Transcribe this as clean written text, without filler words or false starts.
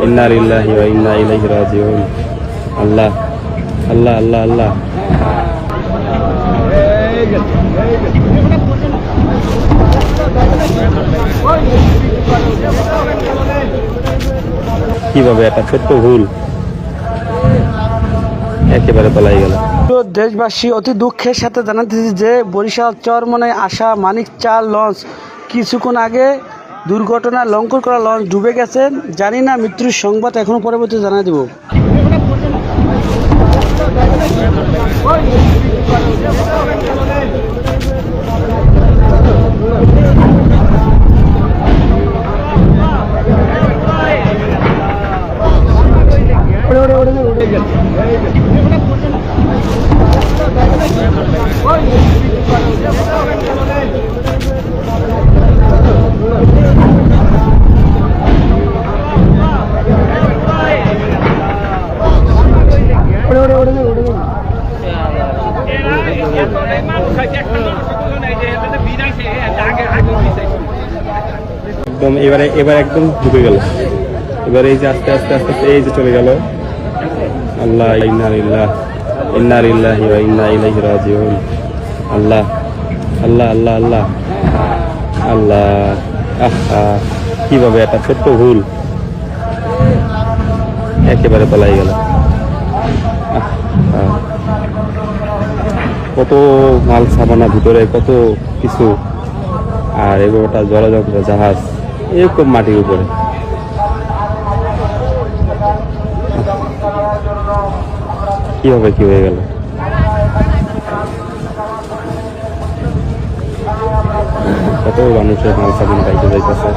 ইন্না লিল্লাহি ওয়া ইন্না ইলাইহি রাজিউন। আল্লাহ আল্লাহ আল্লাহ আল্লাহ। কিভাবে একটা ছোট্ট ভুল একেবারে পালাই গেল। দেশবাসী অতি দুঃখের সাথে জানাতেছি যে বরিশাল চরমনায় আসা মানিক 4 লঞ্চ কিছুক্ষণ আগে দুর্ঘটনা লঙ্ঘন করা লঞ্চ ডুবে গেছে। জানি না মৃত্যুর সংবাদ এখনো পরবর্তী জানিয়ে দেব। একদম এবার একদম ডুবে গেল। এবার এই যে আস্তে আস্তে আস্তে আস্তে এই যে চলে গেল। আল্লাহ ইন্না লিল্লাহি ওয়া ইন্না ইলাইহি রাজিউন। আল্লাহ আল্লাহ আল্লাহ আল্লাহ আল্লাহ। আহা, কিভাবে একটা ছোট্ট ভুল একেবারে পালাই গেল। কত মাল সামানা ভিতরে, কত কিছু, আর এবার ওটা জলযন্ত্র জাহাজ এরকম মাটির উপরে। কিভাবে কি হয়ে গেল? কত মানুষের মাল সামান পাইতে যাইতেছে।